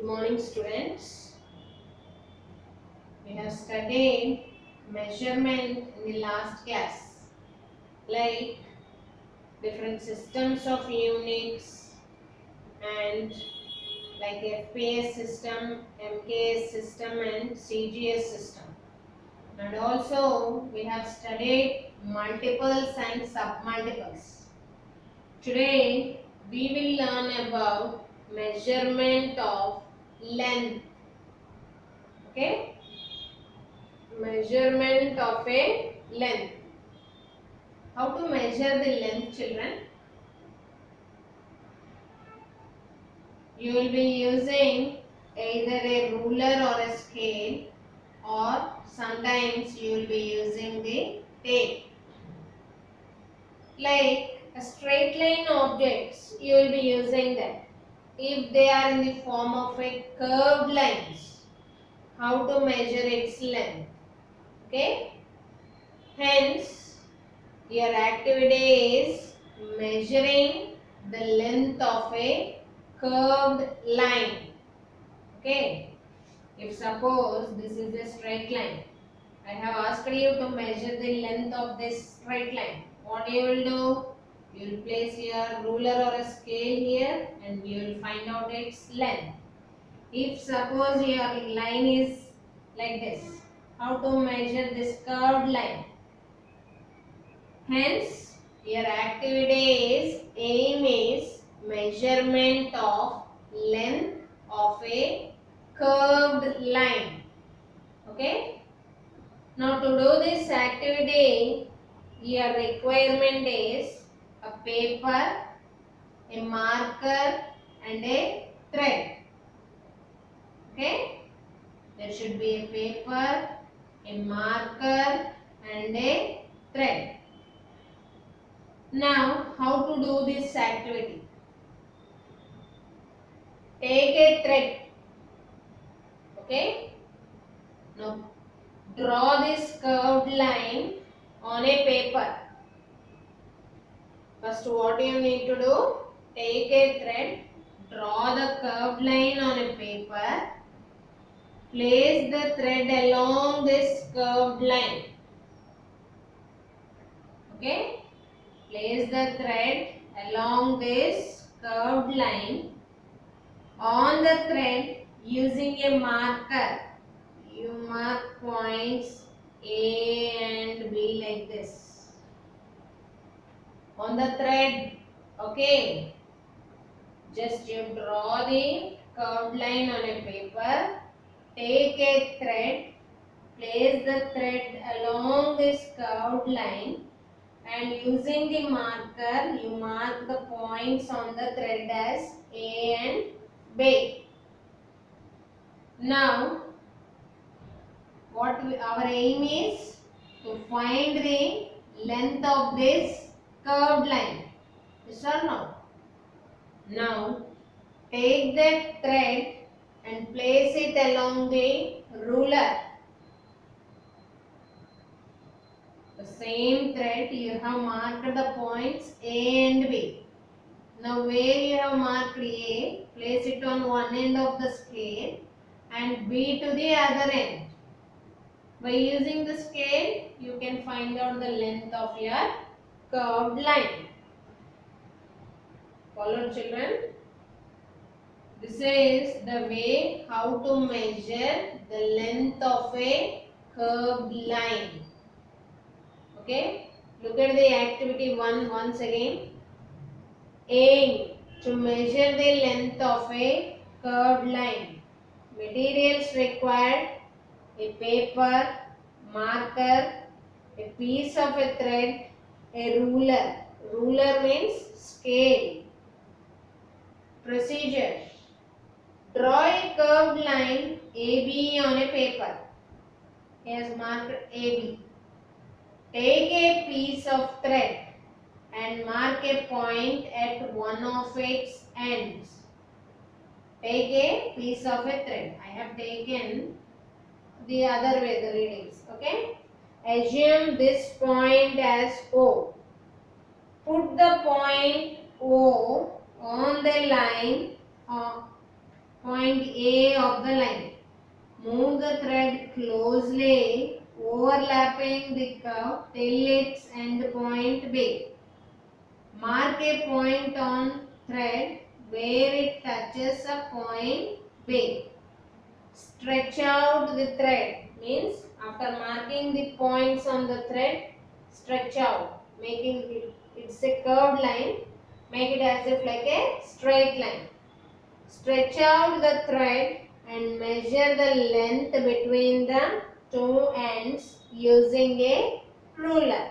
morning, students. We have studied measurement in the last class, like different systems of units and like FPS system, MKS system and CGS system. And also we have studied multiples and submultiples. Today we will learn about measurement of length. Okay? Measurement of a length. How to measure the length, children? You will be using either a ruler or a scale, or sometimes you will be using the tape. Like a straight line objects, you will be using that. If they are in the form of a curved lines, how to measure its length? Okay? Hence, your activity is measuring the length of a curved line. Okay? If suppose this is a straight line, I have asked you to measure the length of this straight line. What you will do? You will place your ruler or a scale here and you will find out its length. If suppose your line is like this, how to measure this curved line? Hence, your activity aim is measurement of length of a curved line. Okay? Now to do this activity, your requirement is a paper, a marker and a thread. Okay? There should be a paper, a marker and a thread. Now, how to do this activity? Take a thread. Okay? Now, draw this curved line on a paper. First, what you need to do? Take a thread, draw the curved line on a paper, place the thread along this curved line. Okay? Place the thread along this curved line. On the thread, using a marker, you mark points A and B like this. On the thread, okay, just you draw the curved line on a paper, take a thread, place the thread along this curved line, and using the marker, you mark the points on the thread as A and B. Now, our aim is to find the length of this curved line. Yes or no? Now, take that thread and place it along the ruler. The same thread you have marked the points A and B. Now where you have marked A, place it on one end of the scale and B to the other end. By using the scale, you can find out the length of your curved line. Follow, children? This is the way how to measure the length of a curved line. Okay? Look at the activity 1 once again. Aim to measure the length of a curved line. Materials required: a paper, marker, a piece of a thread, a ruler. Ruler means scale. Procedure: draw a curved line AB on a paper. He has marked AB. Take a piece of thread and mark a point at one of its ends. Take a piece of a thread. I have taken the other way the readings. Okay? Assume this point as O. Put the point O on the line point A of the line. Move the thread closely overlapping the curve till its end point B. Mark a point on thread where it touches a point B. Stretch out the thread means after marking the points on the thread, stretch out, making it's a curved line. Make it as if like a straight line. Stretch out the thread and measure the length between the two ends using a ruler.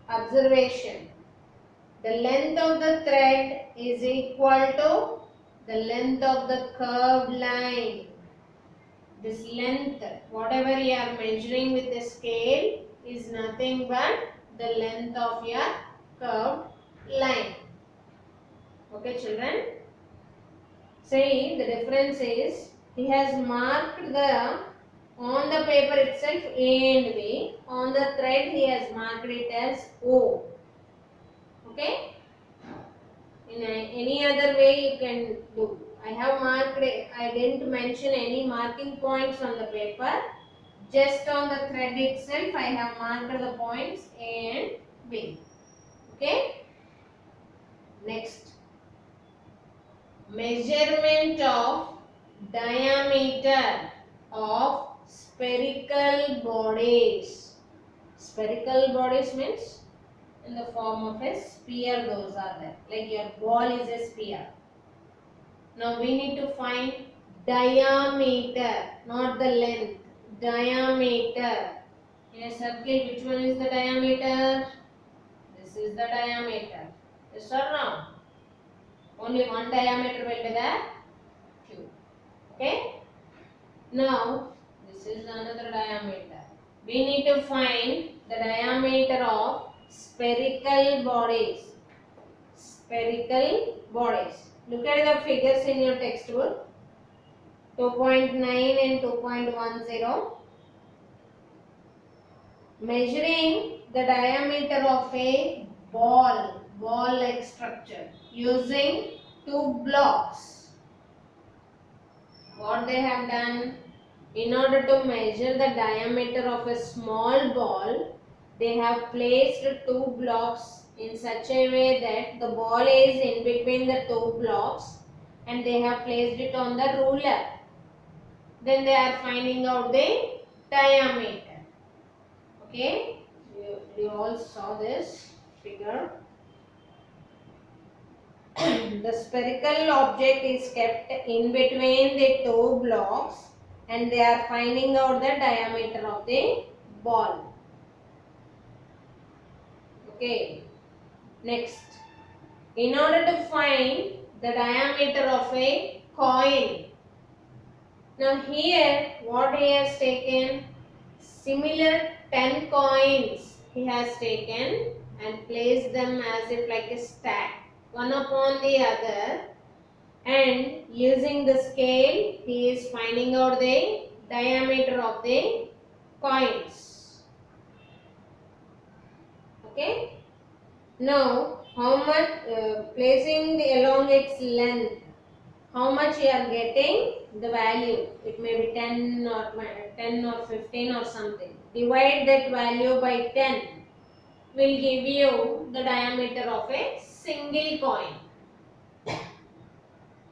Observation. The length of the thread is equal to the length of the curved line. This length, whatever you are measuring with a scale, is nothing but the length of your curved line. Okay, children? See, the difference is he has marked on the paper itself A and B. On the thread he has marked it as O. Okay? In any other way you can do. I have marked it. I didn't mention any marking points on the paper. Just on the thread itself I have marked the points A and B. Okay? Next. Measurement of diameter of spherical bodies. Spherical bodies means in the form of a sphere, those are there. Like your ball is a sphere. Now we need to find diameter, not the length. Diameter. In a circle, which one is the diameter? This is the diameter. Yes or no? Only one diameter will be there. Cube. Okay? Now, this is another diameter. We need to find the diameter of spherical bodies. Spherical bodies. Look at the figures in your textbook. 2.9 and 2.10. Measuring the diameter of a ball-like structure using two blocks. What they have done, in order to measure the diameter of a small ball, they have placed two blocks in such a way that the ball is in between the two blocks and they have placed it on the ruler. Then they are finding out the diameter. Okay, you all saw this figure. The spherical object is kept in between the two blocks and they are finding out the diameter of the ball. Okay, next, in order to find the diameter of a coin. Now here what he has taken, similar 10 coins he has taken and placed them as if like a stack, one upon the other, and using the scale he is finding out the diameter of the coins. Okay. Now how much placing along its length, how much you are getting the value, it may be 10 or 15 or something. Divide that value by 10 will give you the diameter of a single coin.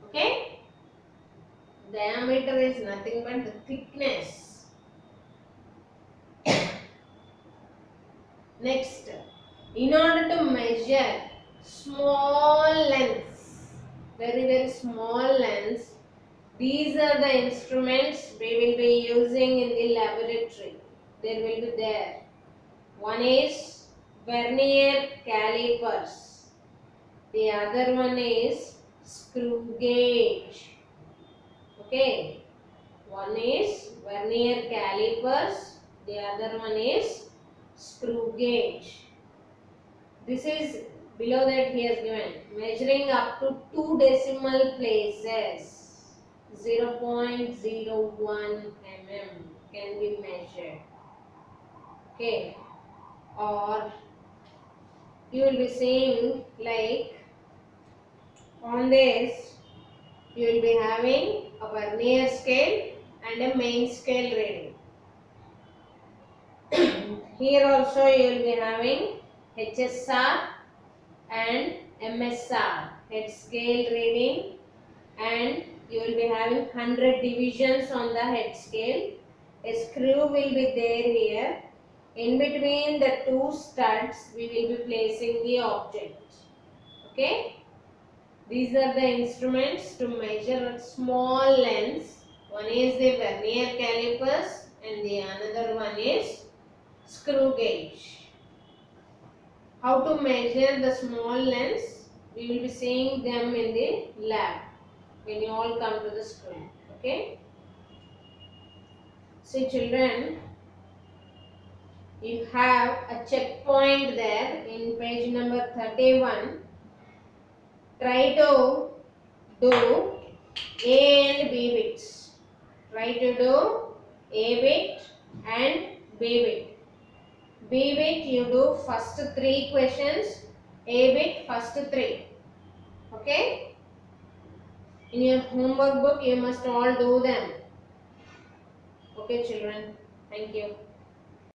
Okay? Diameter is nothing but the thickness. Next, in order to measure small lengths, very small lengths, these are the instruments we will be using in the laboratory. There will be there. One is vernier calipers. The other one is screw gauge. Okay. One is vernier calipers. The other one is screw gauge. This is below that he has given measuring up to 2 decimal places. 0.01 mm can be measured. Okay. Or you will be seeing like on this you will be having a vernier scale and a main scale reading. Here also you will be having HSR and MSR, head scale reading, and you will be having 100 divisions on the head scale. A screw will be there here. In between the two studs, we will be placing the object. Okay? These are the instruments to measure small lengths. One is the vernier calipers and the another one is screw gauge. How to measure the small lengths? We will be seeing them in the lab when you all come to the school. Okay? See children, you have a checkpoint there in page number 31. Try to do A and B bits. Try to do A bit and B bit. B bit you do first 3 questions, A bit first 3. Okay? In your homework book you must all do them. Okay children, thank you.